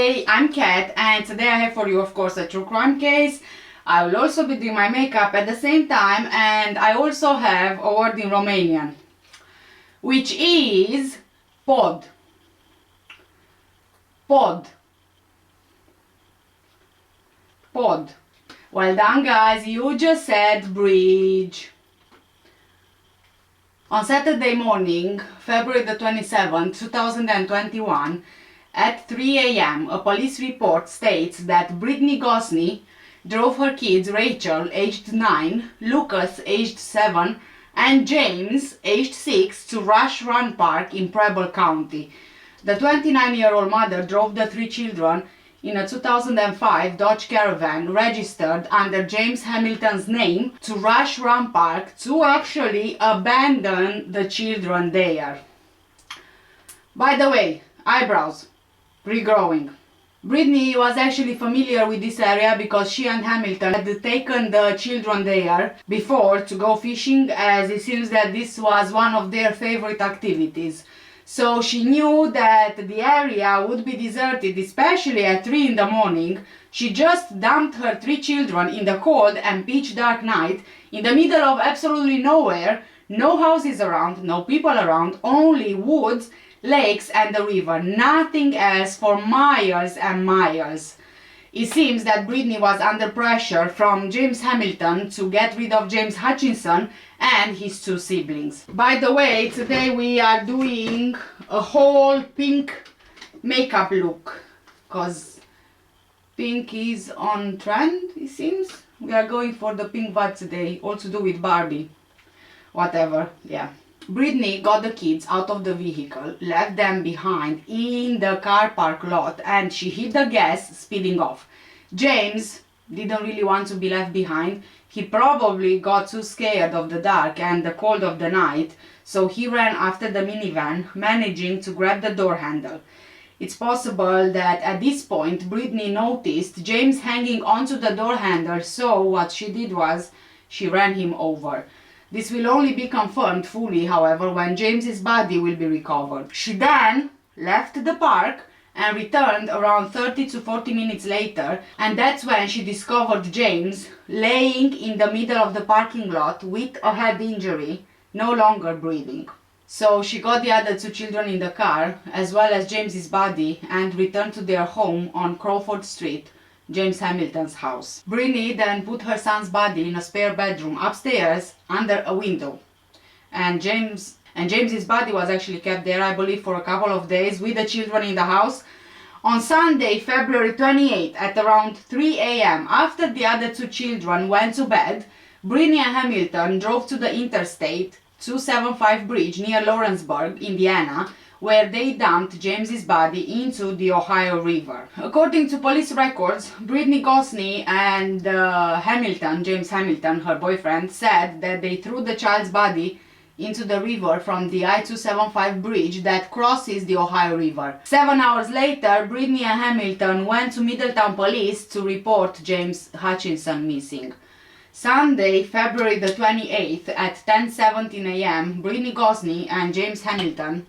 Hey, I'm Kat, and today I have for you, of course, a true crime case. I will also be doing my makeup at the same time, and I also have a word in Romanian, which is pod. Pod. Pod. Well done, guys, you just said bridge. On Saturday morning, February the 27th, 2021, at 3 a.m., a police report states that Brittany Gosney drove her kids Rachel, aged 9, Lucas, aged 7, and James, aged 6, to Rush Run Park in Preble County. The 29-year-old mother drove the three children in a 2005 Dodge Caravan registered under James Hamilton's name to Rush Run Park to actually abandon the children there. By the way, eyebrows. Regrowing. Brittany was actually familiar with this area because she and Hamilton had taken the children there before to go fishing, as it seems that this was one of their favorite activities. So she knew that the area would be deserted, especially at 3 in the morning. She just dumped her three children in the cold and pitch dark night in the middle of absolutely nowhere, no houses around, no people around, only woods, lakes and the river, nothing else for miles and miles. It seems that Brittany was under pressure from James Hamilton to get rid of James Hutchinson and his two siblings. By the way, today we are doing a whole pink makeup look, because pink is on trend, it seems. We are going for the pink vibe today, all to do with Barbie. Whatever, yeah. Brittany got the kids out of the vehicle, left them behind in the car park lot, and she hit the gas, speeding off. James didn't really want to be left behind. He probably got too scared of the dark and the cold of the night, so he ran after the minivan, managing to grab the door handle. It's possible that at this point Brittany noticed James hanging onto the door handle, so what she did was she ran him over. This will only be confirmed fully, however, when James's body will be recovered. She then left the park and returned around 30 to 40 minutes later, and that's when she discovered James laying in the middle of the parking lot with a head injury, no longer breathing. So she got the other two children in the car, as well as James's body, and returned to their home on Crawford Street, James Hamilton's house. Brittany then put her son's body in a spare bedroom upstairs under a window. And James's body was actually kept there, I believe, for a couple of days with the children in the house. On Sunday, February 28th, at around 3 a.m., after the other two children went to bed, Brittany and Hamilton drove to the Interstate 275 bridge near Lawrenceburg, Indiana, where they dumped James's body into the Ohio River. According to police records, Brittany Gosney and James Hamilton, her boyfriend, said that they threw the child's body into the river from the I-275 bridge that crosses the Ohio River. 7 hours later, Brittany and Hamilton went to Middletown police to report James Hutchinson missing. Sunday, February the 28th at 10:17 a.m., Brittany Gosney and James Hamilton,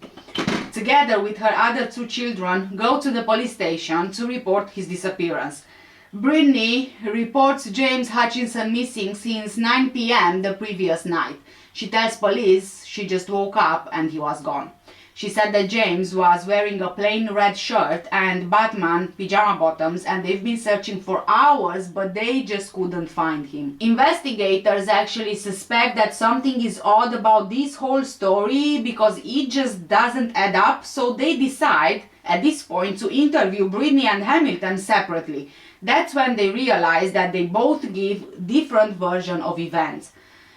together with her other two children, go to the police station to report his disappearance. Brittany reports James Hutchinson missing since 9 p.m. the previous night. She tells police she just woke up and he was gone. She said that James was wearing a plain red shirt and Batman pajama bottoms, and they've been searching for hours, but they just couldn't find him. Investigators actually suspect that something is odd about this whole story because it just doesn't add up, so they decide at this point to interview Brittany and Hamilton separately. That's when they realize that they both give different versions of events.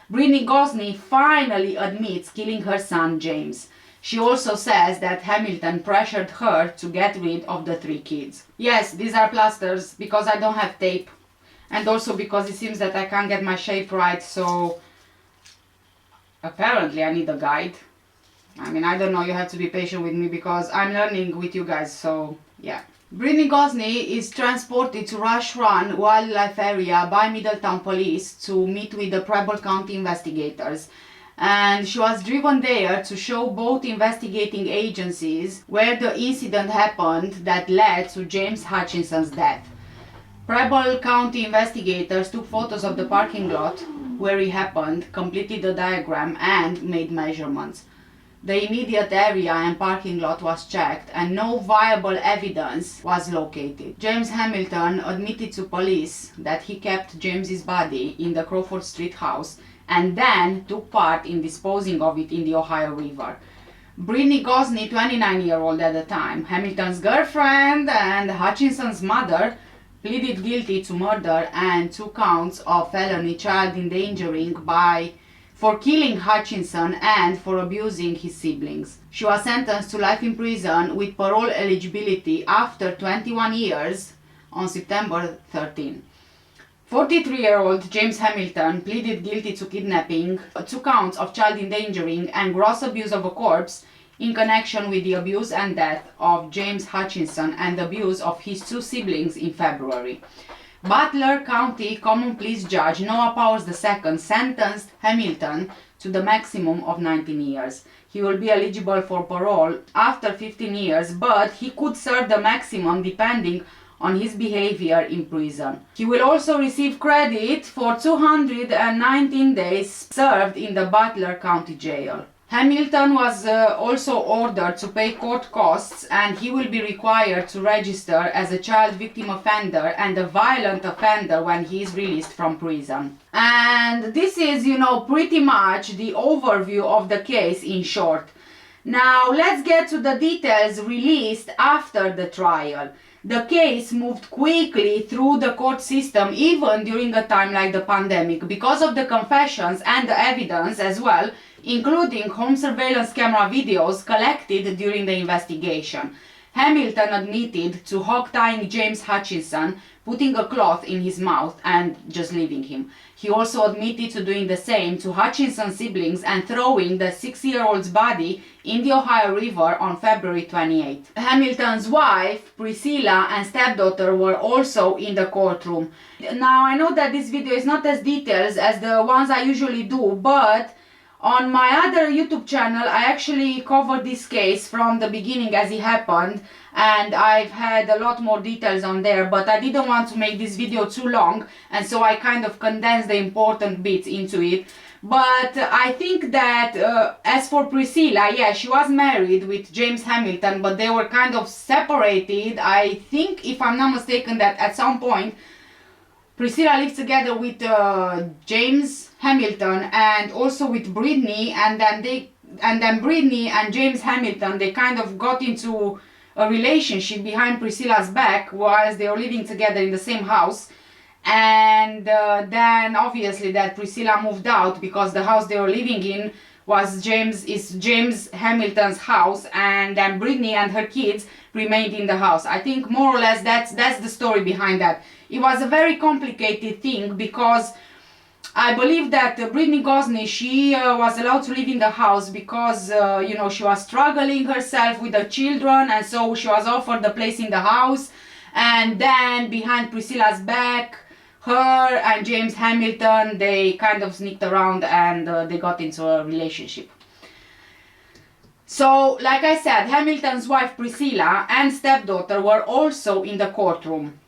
Brittany Gosney finally admits killing her son James. She also says that Hamilton pressured her to get rid of the three kids. Yes, these are plasters because I don't have tape, and also because it seems that I can't get my shape right, so apparently I need a guide. I mean, I don't know, you have to be patient with me because I'm learning with you guys, so yeah. Brittany Gosney is transported to Rush Run Wildlife Area by Middletown Police to meet with the Preble County investigators. and she was driven there to show both investigating agencies where the incident happened that led to James Hutchinson's death. Preble County investigators took photos of the parking lot where it happened, completed the diagram and made measurements. The immediate area and parking lot was checked and no viable evidence was located. James Hamilton admitted to police that he kept James's body in the Crawford Street house and then took part in disposing of it in the Ohio River. Brittany Gosney, 29-year-old at the time, Hamilton's girlfriend and Hutchinson's mother, pleaded guilty to murder and 2 counts of felony child endangering for killing Hutchinson and for abusing his siblings. She was sentenced to life in prison with parole eligibility after 21 years on September 13. 43-year-old James Hamilton pleaded guilty to kidnapping, 2 counts of child endangering and gross abuse of a corpse in connection with the abuse and death of James Hutchinson and the abuse of his 2 siblings in February. Butler County Common Pleas Judge Noah Powers II sentenced Hamilton to the maximum of 19 years. He will be eligible for parole after 15 years, but he could serve the maximum depending on his behavior in prison. He will also receive credit for 219 days served in the Butler County Jail. Hamilton was also ordered to pay court costs and he will be required to register as a child victim offender and a violent offender when he is released from prison. And this is, pretty much the overview of the case in short. Now let's get to the details released after the trial. The case moved quickly through the court system even during a time like the pandemic because of the confessions and the evidence as well, including home surveillance camera videos collected during the investigation. Hamilton admitted to hog-tying James Hutchinson, putting a cloth in his mouth and just leaving him. He also admitted to doing the same to Hutchinson's siblings and throwing the 6-year-old's body in the Ohio River on February 28. Hamilton's wife, Priscilla, and stepdaughter were also in the courtroom. Now, I know that this video is not as detailed as the ones I usually do, but on my other YouTube channel I actually covered this case from the beginning as it happened, and I've had a lot more details on there, but I didn't want to make this video too long, and so I kind of condensed the important bits into it. But I think that as for Priscilla, yeah, she was married with James Hamilton, but they were kind of separated. I think, if I'm not mistaken, that at some point Priscilla lived together with James Hamilton and also with Brittany, and then Brittany and James Hamilton, they kind of got into a relationship behind Priscilla's back whilst they were living together in the same house. And then obviously that Priscilla moved out because the house they were living in was James Hamilton's house, and then Brittany and her kids remained in the house. I think more or less that's the story behind that. It was a very complicated thing because I believe that Brittany Gosney, she was allowed to live in the house because she was struggling herself with the children, and so she was offered a place in the house. And then behind Priscilla's back, her and James Hamilton, they kind of sneaked around and they got into a relationship. So, like I said, Hamilton's wife Priscilla and stepdaughter were also in the courtroom.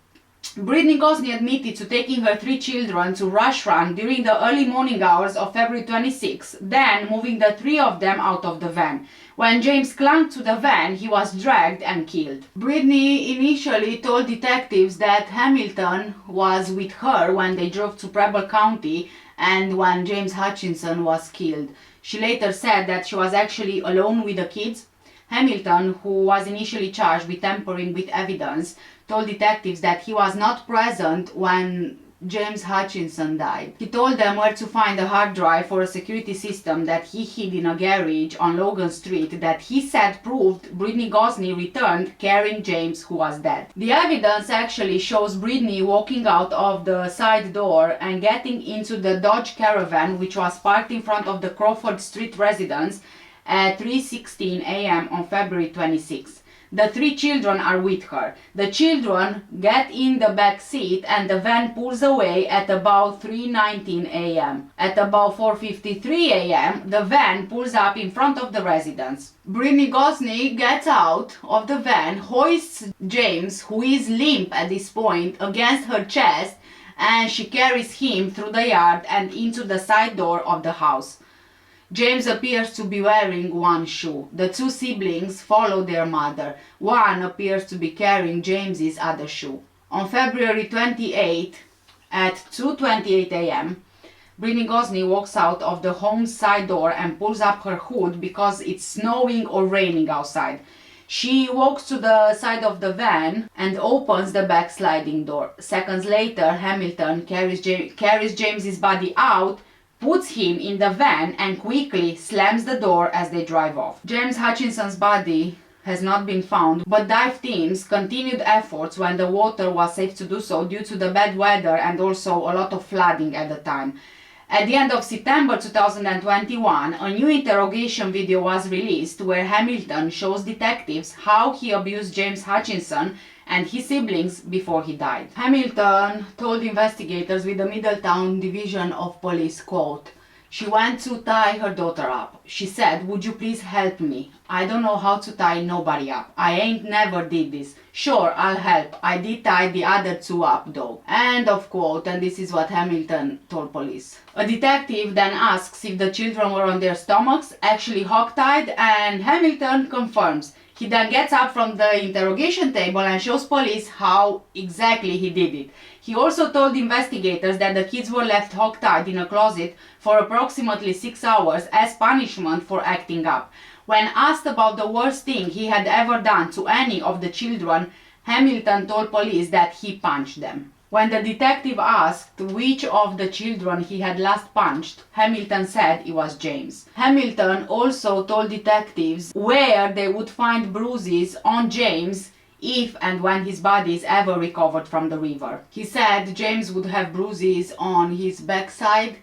Brittany Gosney admitted to taking her 3 children to Rush Run during the early morning hours of February 26, then moving the 3 of them out of the van. When James clung to the van, he was dragged and killed. Brittany initially told detectives that Hamilton was with her when they drove to Preble County and when James Hutchinson was killed. She later said that she was actually alone with the kids. Hamilton, who was initially charged with tampering with evidence, told detectives that he was not present when James Hutchinson died. He told them where to find a hard drive for a security system that he hid in a garage on Logan Street that he said proved Brittany Gosney returned carrying James, who was dead. The evidence actually shows Brittany walking out of the side door and getting into the Dodge Caravan, which was parked in front of the Crawford Street residence at 3:16 a.m. on February 26. The 3 children are with her. The children get in the back seat and the van pulls away at about 3:19 a.m. At about 4:53 a.m. the van pulls up in front of the residence. Brittany Gosney gets out of the van, hoists James, who is limp at this point, against her chest, and she carries him through the yard and into the side door of the house. James appears to be wearing one shoe. The 2 siblings follow their mother. One appears to be carrying James's other shoe. On February 28 at 2:28 a.m., Brittany Gosney walks out of the home's side door and pulls up her hood because it's snowing or raining outside. She walks to the side of the van and opens the back sliding door. Seconds later, Hamilton carries James's body out, puts him in the van and quickly slams the door as they drive off. James Hutchinson's body has not been found, but dive teams continued efforts when the water was safe to do so due to the bad weather and also a lot of flooding at the time. At the end of September 2021, a new interrogation video was released where Hamilton shows detectives how he abused James Hutchinson and his siblings before he died. Hamilton told investigators with the Middletown Division of Police, quote, "She went to tie her daughter up. She said, 'Would you please help me? I don't know how to tie nobody up. I ain't never did this. Sure, I'll help. I did tie the other 2 up though.'" End of quote, and this is what Hamilton told police. A detective then asks if the children were on their stomachs, actually hogtied, and Hamilton confirms. He then gets up from the interrogation table and shows police how exactly he did it. He also told investigators that the kids were left hogtied in a closet for approximately 6 hours as punishment for acting up. When asked about the worst thing he had ever done to any of the children, Hamilton told police that he punched them. When the detective asked which of the children he had last punched, Hamilton said it was James. Hamilton also told detectives where they would find bruises on James if and when his body is ever recovered from the river. He said James would have bruises on his backside,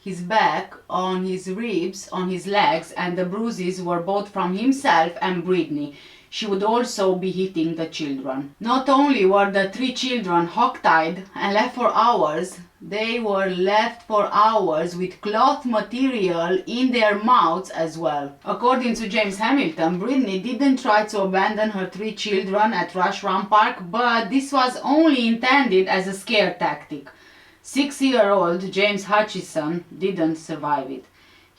his back, on his ribs, on his legs, and the bruises were both from himself and Brittany. She would also be hitting the children. Not only were the 3 children hogtied and left for hours, they were left for hours with cloth material in their mouths as well. According to James Hamilton, Brittany didn't try to abandon her 3 children at Rush Run Park, but this was only intended as a scare tactic. 6-year-old James Hutchinson didn't survive it.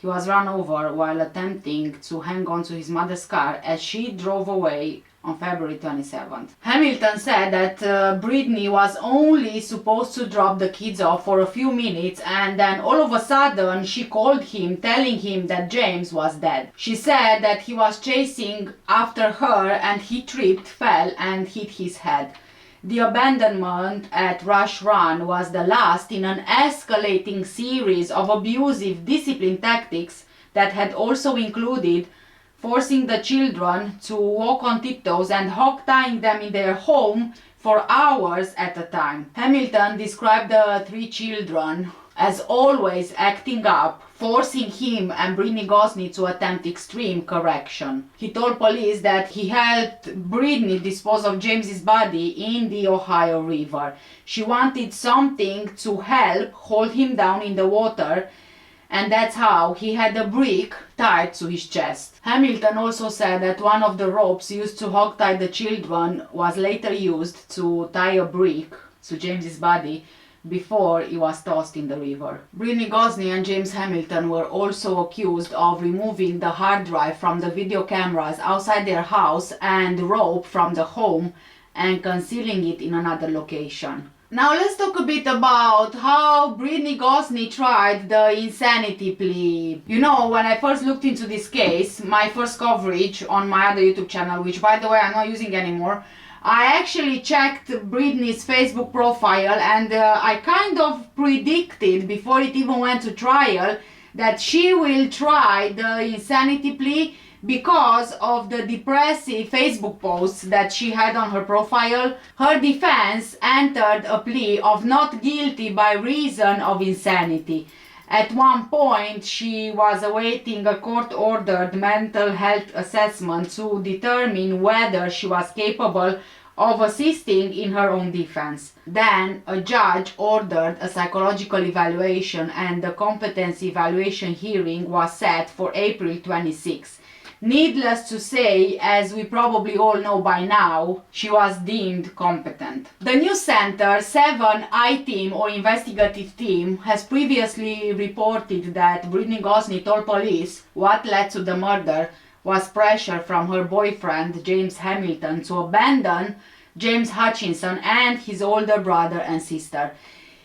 He was run over while attempting to hang on to his mother's car as she drove away on February 27th. Hamilton said that Brittany was only supposed to drop the kids off for a few minutes, and then all of a sudden she called him telling him that James was dead. She said that he was chasing after her and he tripped, fell and hit his head. The abandonment at Rush Run was the last in an escalating series of abusive discipline tactics that had also included forcing the children to walk on tiptoes and hog-tying them in their home for hours at a time. Hamilton described the 3 children as always acting up, forcing him and Brittany Gosney to attempt extreme correction. He told police that he helped Brittany dispose of James's body in the Ohio River. She wanted something to help hold him down in the water, and that's how he had a brick tied to his chest. Hamilton also said that one of the ropes used to hog-tie the children was later used to tie a brick to James's body before he was tossed in the river. Brittany Gosney and James Hamilton were also accused of removing the hard drive from the video cameras outside their house and rope from the home and concealing it in another location. Now let's talk a bit about how Brittany Gosney tried the insanity plea. You know, when I first looked into this case, my first coverage on my other YouTube channel, which by the way I'm not using anymore, I actually checked Brittany's Facebook profile and I kind of predicted before it even went to trial that she will try the insanity plea because of the depressive Facebook posts that she had on her profile. Her defense entered a plea of not guilty by reason of insanity. At one point, she was awaiting a court-ordered mental health assessment to determine whether she was capable of assisting in her own defense. Then, a judge ordered a psychological evaluation and the competency evaluation hearing was set for April 26. Needless to say, as we probably all know by now, she was deemed competent. The news center 7 I-Team or investigative team has previously reported that Brittany Gosney told police what led to the murder was pressure from her boyfriend James Hamilton to abandon James Hutchinson and his older brother and sister.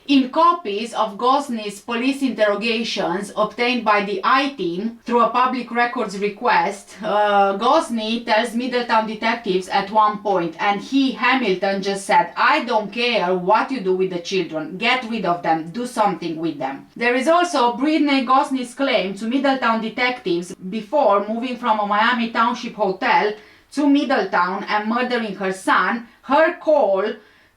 In copies of Gosney's police interrogations obtained by the I-Team through a public records request, Gosney tells Middletown detectives at one point, and Hamilton, just said, "I don't care what you do with the children, get rid of them, do something with them." There is also Brittany Gosney's claim to Middletown detectives before moving from a Miami Township hotel to Middletown and murdering her son. Her call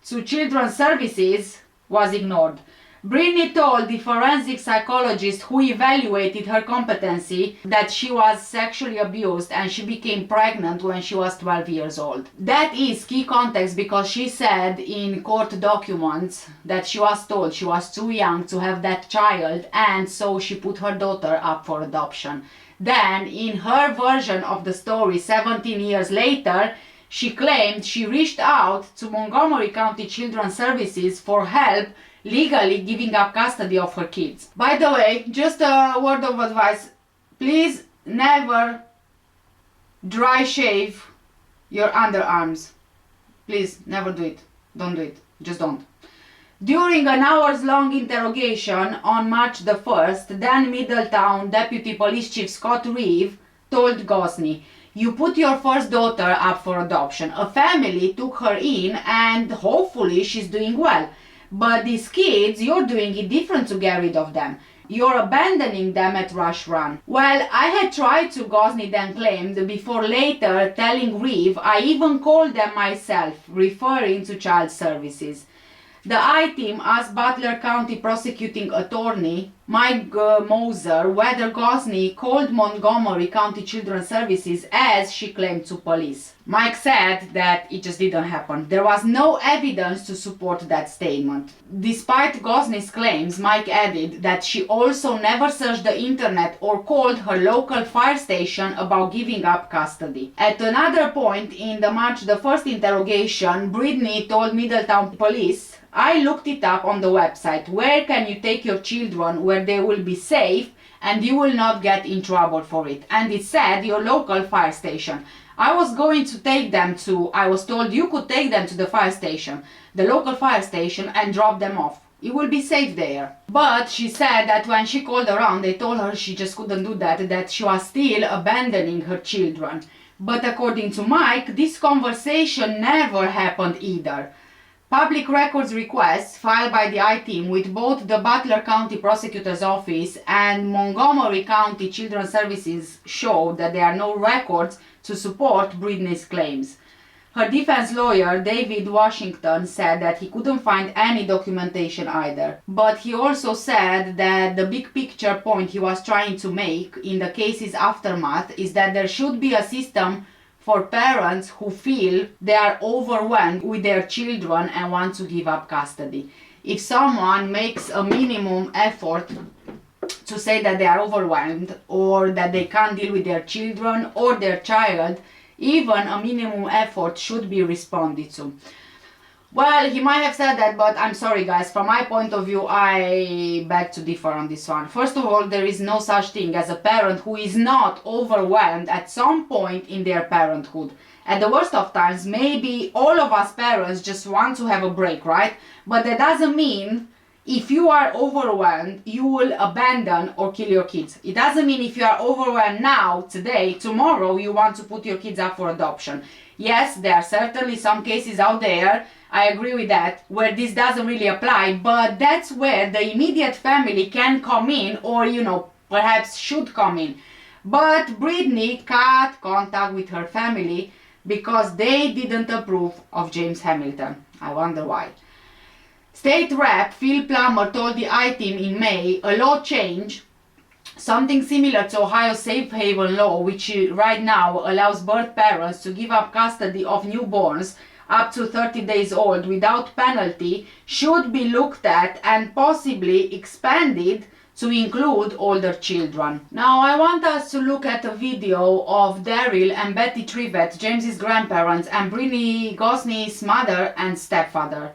to Children's Services was ignored. Brittany told the forensic psychologist who evaluated her competency that she was sexually abused and she became pregnant when she was 12 years old. That is key context because she said in court documents that she was told she was too young to have that child and so she put her daughter up for adoption. Then, in her version of the story 17 years later, she claimed she reached out to Montgomery County Children's Services for help legally giving up custody of her kids. By the way, just a word of advice, please never dry shave your underarms. Please, never do it. Don't do it. Just don't. During an hours-long interrogation on March the 1st, then Middletown Deputy Police Chief Scott Reeve told Gosney, "You put your first daughter up for adoption. A family took her in and hopefully she's doing well. But these kids, you're doing it different to get rid of them. You're abandoning them at Rush Run." Well, I had tried to, Gosney then claimed, before later telling Reeve, "I even called them myself," referring to child services. The I-Team asked Butler County prosecuting attorney Mike Moser whether Gosney called Montgomery County Children's Services as she claimed to police. Mike said that it just didn't happen. There was no evidence to support that statement. Despite Gosney's claims, Mike added that she also never searched the internet or called her local fire station about giving up custody. At another point in the March the 1st interrogation, Brittany told Middletown police, "I looked it up on the website. Where can you take your children where they will be safe and you will not get in trouble for it?" And it said your local fire station. I was going to take them to, I was told you could take them to the fire station, the local fire station, and drop them off. You will be safe there. But she said that when she called around, they told her she just couldn't do that she was still abandoning her children. But according to Mike, this conversation never happened either. Public records requests filed by the I-Team with both the Butler County Prosecutor's Office and Montgomery County Children's Services show that there are no records to support Brittany's claims. Her defense lawyer, David Washington, said that he couldn't find any documentation either. But he also said that the big picture point he was trying to make in the case's aftermath is that there should be a system for parents who feel they are overwhelmed with their children and want to give up custody. If someone makes a minimum effort to say that they are overwhelmed or that they can't deal with their children or their child, even a minimum effort should be responded to. Well, he might have said that, but I'm sorry guys, from my point of view, I beg to differ on this one. First of all, there is no such thing as a parent who is not overwhelmed at some point in their parenthood. At the worst of times, maybe all of us parents just want to have a break, right? But that doesn't mean if you are overwhelmed, you will abandon or kill your kids. It doesn't mean if you are overwhelmed now, today, tomorrow, you want to put your kids up for adoption. Yes, there are certainly some cases out there, I agree with that, where this doesn't really apply, but that's where the immediate family can come in or, perhaps should come in. But Brittany cut contact with her family because they didn't approve of James Hamilton. I wonder why. State Rep Phil Plummer told the I-Team in May a law change, something similar to Ohio's safe haven law, which right now allows birth parents to give up custody of newborns up to 30 days old without penalty, should be looked at and possibly expanded to include older children. Now I want us to look at a video of Daryl and Betty Trivett, James's grandparents, and Brittany Gosney's mother and stepfather.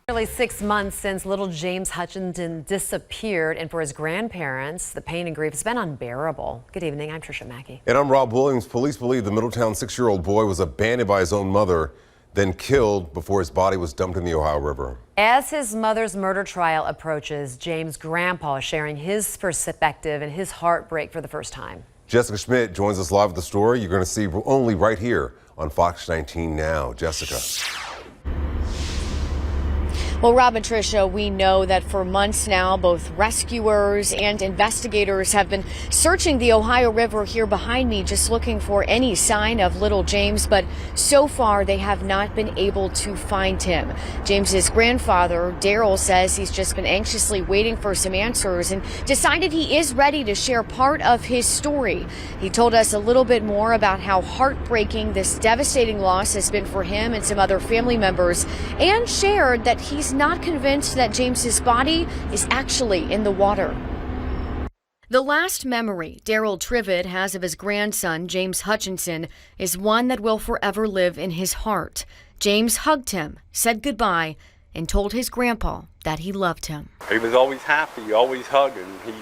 Nearly 6 months since little James Hutchinson disappeared, and for his grandparents, the pain and grief has been unbearable. Good evening, I'm Trisha Mackey. And I'm Rob Williams. Police believe the Middletown 6-year-old boy was abandoned by his own mother, then killed before his body was dumped in the Ohio River. As his mother's murder trial approaches, James' grandpa is sharing his perspective and his heartbreak for the first time. Jessica Schmidt joins us live with the story you're going to see only right here on Fox 19 Now. Jessica. Well, Rob and Tricia, we know that for months now, both rescuers and investigators have been searching the Ohio River here behind me, just looking for any sign of little James. But so far, they have not been able to find him. James's grandfather, Daryl, says he's just been anxiously waiting for some answers and decided he is ready to share part of his story. He told us a little bit more about how heartbreaking this devastating loss has been for him and some other family members, and shared that he's not convinced that James's body is actually in the water. The last memory Daryl Trivett has of his grandson, James Hutchinson, is one that will forever live in his heart. James hugged him, said goodbye, and told his grandpa that he loved him. He was always happy, always hugging. He'd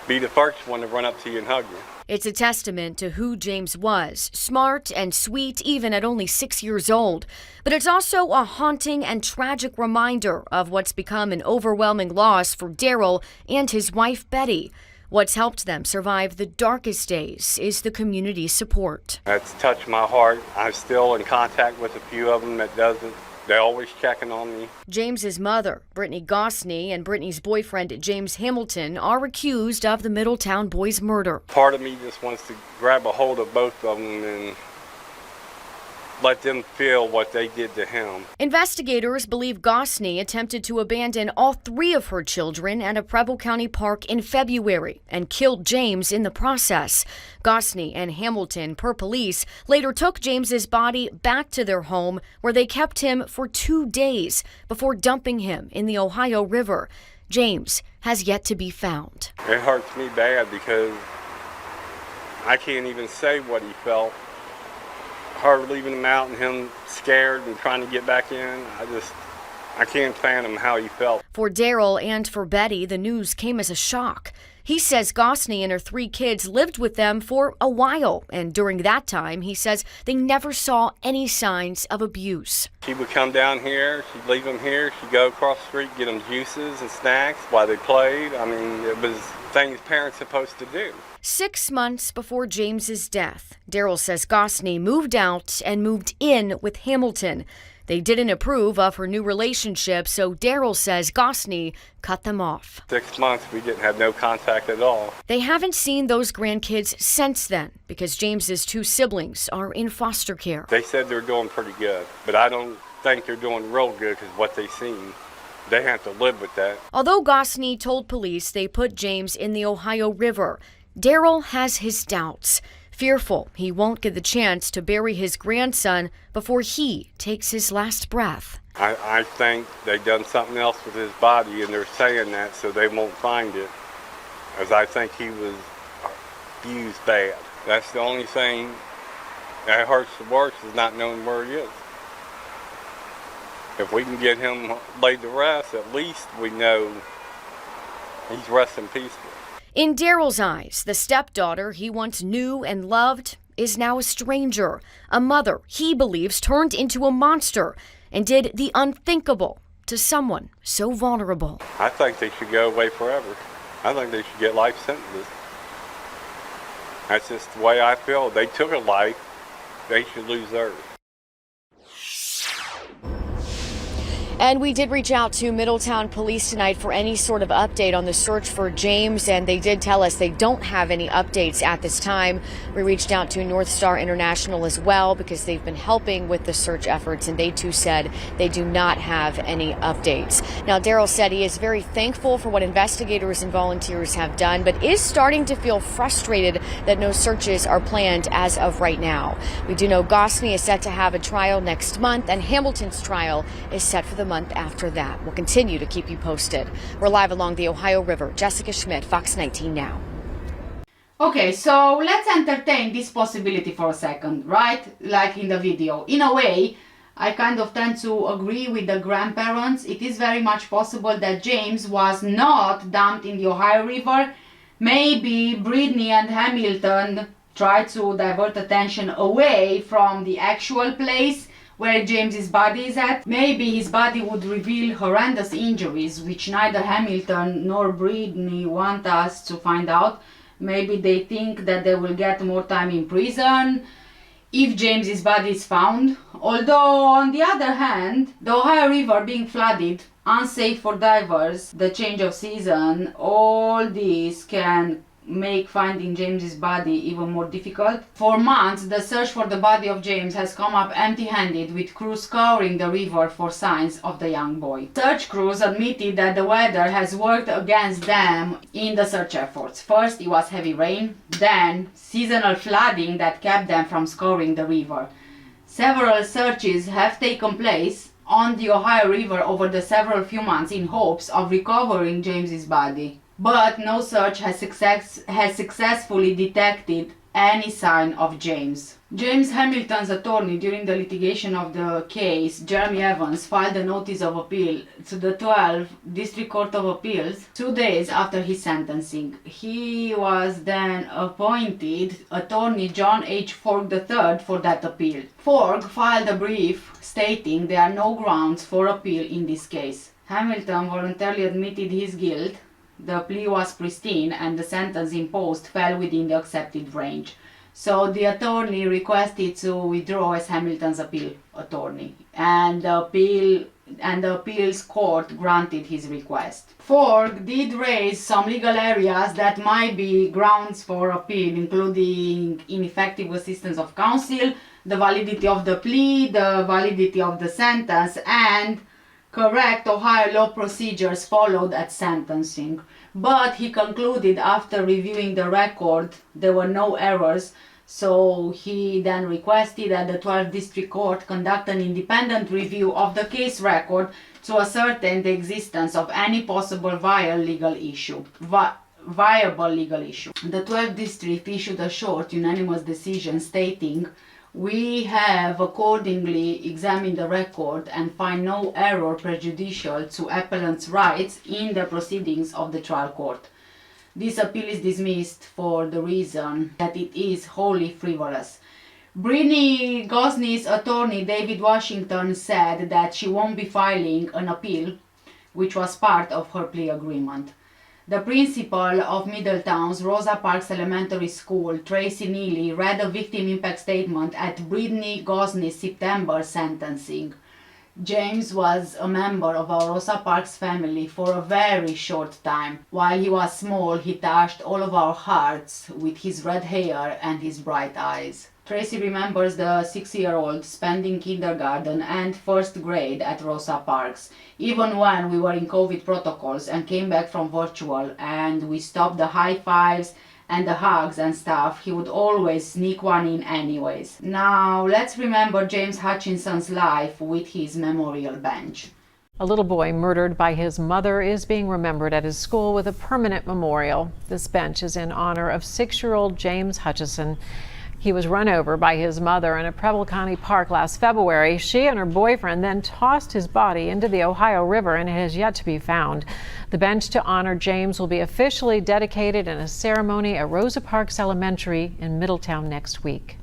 be the first one to run up to you and hug you. It's a testament to who James was, smart and sweet even at only 6 years old. But it's also a haunting and tragic reminder of what's become an overwhelming loss for Daryl and his wife Betty. What's helped them survive the darkest days is the community support. That's touched my heart. I'm still in contact with a few of them that doesn't. They're always checking on me. James's mother, Brittany Gosney, and Brittany's boyfriend, James Hamilton, are accused of the Middletown boy's murder. Part of me just wants to grab a hold of both of them and let them feel what they did to him. Investigators believe Gosney attempted to abandon all 3 of her children at a Preble County park in February and killed James in the process. Gosney and Hamilton, per police, later took James's body back to their home where they kept him for 2 days before dumping him in the Ohio River. James has yet to be found. It hurts me bad because I can't even say what he felt. Her leaving him out and him scared and trying to get back in. I can't fathom how he felt. For Daryl and for Betty, the news came as a shock. He says Gosney and her 3 kids lived with them for a while, and during that time, he says they never saw any signs of abuse. She would come down here, she'd leave them here, she'd go across the street, get them juices and snacks while they played. I mean, it was things parents supposed to do. 6 months before James's death, Daryl says Gosney moved out and moved in with Hamilton. They didn't approve of her new relationship, so Daryl says Gosney cut them off. 6 months we didn't have no contact at all. They haven't seen those grandkids since then because James's 2 siblings are in foster care. They said they're doing pretty good, but I don't think they're doing real good because what they seen. They have to live with that. Although Gosney told police they put James in the Ohio River, Daryl has his doubts, fearful he won't get the chance to bury his grandson before he takes his last breath. I think they've done something else with his body, and they're saying that so they won't find it, as I think he was abused bad. That's the only thing that hurts the worst, is not knowing where he is. If we can get him laid to rest, at least we know he's resting peacefully. In Daryl's eyes, the stepdaughter he once knew and loved is now a stranger, a mother he believes turned into a monster and did the unthinkable to someone so vulnerable. I think they should go away forever. I think they should get life sentences. That's just the way I feel. They took a life, they should lose theirs. And we did reach out to Middletown Police tonight for any sort of update on the search for James, and they did tell us they don't have any updates at this time. We reached out to North Star International as well because they've been helping with the search efforts, and they too said they do not have any updates. Now, Daryl said he is very thankful for what investigators and volunteers have done, but is starting to feel frustrated that no searches are planned as of right now. We do know Gosney is set to have a trial next month, and Hamilton's trial is set for the month after that. We'll continue to keep you posted. We're live along the Ohio River. Jessica Schmidt, Fox 19 Now. Okay, so let's entertain this possibility for a second, right? Like in the video. In a way, I kind of tend to agree with the grandparents. It is very much possible that James was not dumped in the Ohio River. Maybe Brittany and Hamilton tried to divert attention away from the actual place where James's body is at. Maybe his body would reveal horrendous injuries which neither Hamilton nor Brittany want us to find out. Maybe they think that they will get more time in prison if James's body is found. Although on the other hand, the Ohio River being flooded, unsafe for divers, the change of season, all this can make finding James's body even more difficult. For months, the search for the body of James has come up empty-handed, with crews scouring the river for signs of the young boy. Search crews admitted that the weather has worked against them in the search efforts. First it was heavy rain, then seasonal flooding that kept them from scouring the river. Several searches have taken place on the Ohio River over the several few months in hopes of recovering James's body. But no search has successfully detected any sign of James. James Hamilton's attorney during the litigation of the case, Jeremy Evans, filed a notice of appeal to the 12th District Court of Appeals 2 days after his sentencing. He was then appointed attorney John H. Forg III for that appeal. Forg filed a brief stating there are no grounds for appeal in this case. Hamilton voluntarily admitted his guilt. The plea was pristine and the sentence imposed fell within the accepted range. So the attorney requested to withdraw as Hamilton's appeal attorney, and the appeals court granted his request. Forg did raise some legal areas that might be grounds for appeal, including ineffective assistance of counsel, the validity of the plea, the validity of the sentence, and correct Ohio law procedures followed at sentencing. But he concluded after reviewing the record there were no errors, so he then requested that the 12th District Court conduct an independent review of the case record to ascertain the existence of any possible viable legal issue. The 12th District issued a short unanimous decision stating, "We have accordingly examined the record and find no error prejudicial to appellant's rights in the proceedings of the trial court. This appeal is dismissed for the reason that it is wholly frivolous." Brittany Gosney's attorney David Washington said that she won't be filing an appeal, which was part of her plea agreement. The principal of Middletown's Rosa Parks Elementary School, Tracy Neely, read a victim impact statement at Brittany Gosney's September sentencing. "James was a member of our Rosa Parks family for a very short time. While he was small, he touched all of our hearts with his red hair and his bright eyes." Tracy remembers the 6-year-old spending kindergarten and first grade at Rosa Parks. "Even when we were in COVID protocols and came back from virtual and we stopped the high fives and the hugs and stuff, he would always sneak one in anyways." Now let's remember James Hutchinson's life with his memorial bench. A little boy murdered by his mother is being remembered at his school with a permanent memorial. This bench is in honor of 6-year-old James Hutchinson. He was run over by his mother in a Preble County park last February. She and her boyfriend then tossed his body into the Ohio River, and it has yet to be found. The bench to honor James will be officially dedicated in a ceremony at Rosa Parks Elementary in Middletown next week.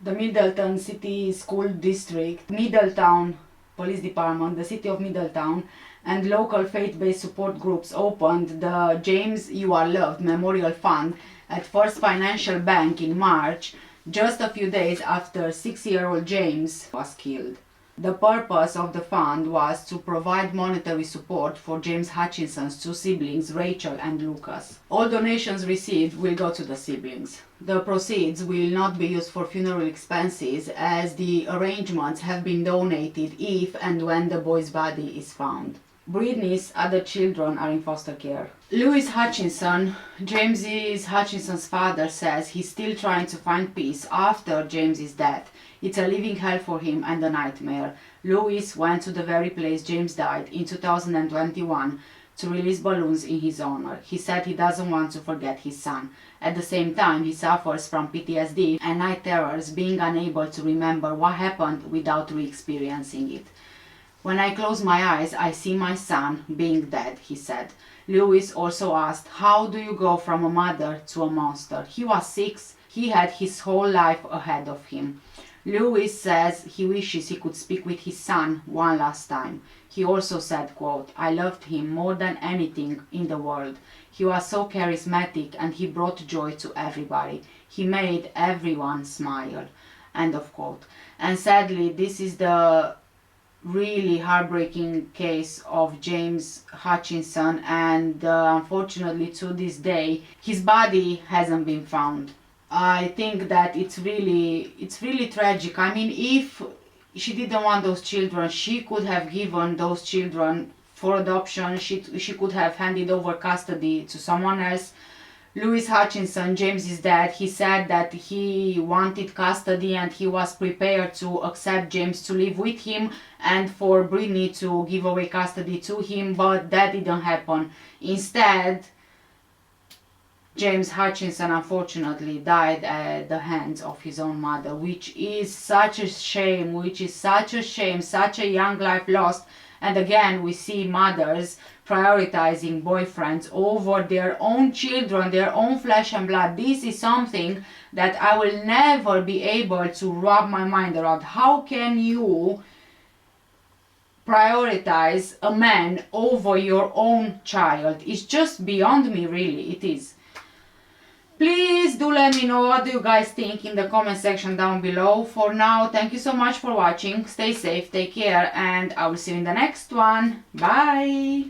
The Middleton City School District, Middletown Police Department, the City of Middletown, and local faith-based support groups opened the James You Are Loved Memorial Fund at First Financial Bank in March, just a few days after 6-year-old James was killed. The purpose of the fund was to provide monetary support for James Hutchinson's two siblings, Rachel and Lucas. All donations received will go to the siblings. The proceeds will not be used for funeral expenses, as the arrangements have been donated if and when the boy's body is found. Brittany's other children are in foster care. Louis Hutchinson, James Hutchinson's father, says he's still trying to find peace after James's death. It's a living hell for him and a nightmare. Louis went to the very place James died in 2021 to release balloons in his honor. He said he doesn't want to forget his son. At the same time, he suffers from PTSD and night terrors, being unable to remember what happened without re-experiencing it. When I close my eyes, I see my son being dead, he said. Louis also asked, how do you go from a mother to a monster? He was 6. He had his whole life ahead of him. Louis says he wishes he could speak with his son one last time. He also said, quote, I loved him more than anything in the world. He was so charismatic and he brought joy to everybody. He made everyone smile, end of quote. And sadly, this is the really heartbreaking case of James Hutchinson, and unfortunately to this day his body hasn't been found. I think that it's really tragic. I mean, if she didn't want those children, she could have given those children for adoption. She could have handed over custody to someone else. Louis Hutchinson, James's dad, he said that he wanted custody and he was prepared to accept James to live with him and for Brittany to give away custody to him, but that didn't happen. Instead, James Hutchinson unfortunately died at the hands of his own mother, which is such a shame, such a young life lost. And again, we see mothers prioritizing boyfriends over their own children, their own flesh and blood. This is something that I will never be able to wrap my mind around. How can you prioritize a man over your own child? It's just beyond me, really, it is. Please do let me know what do you guys think in the comment section down below. For now, thank you so much for watching. Stay safe, take care, and I will see you in the next one. Bye!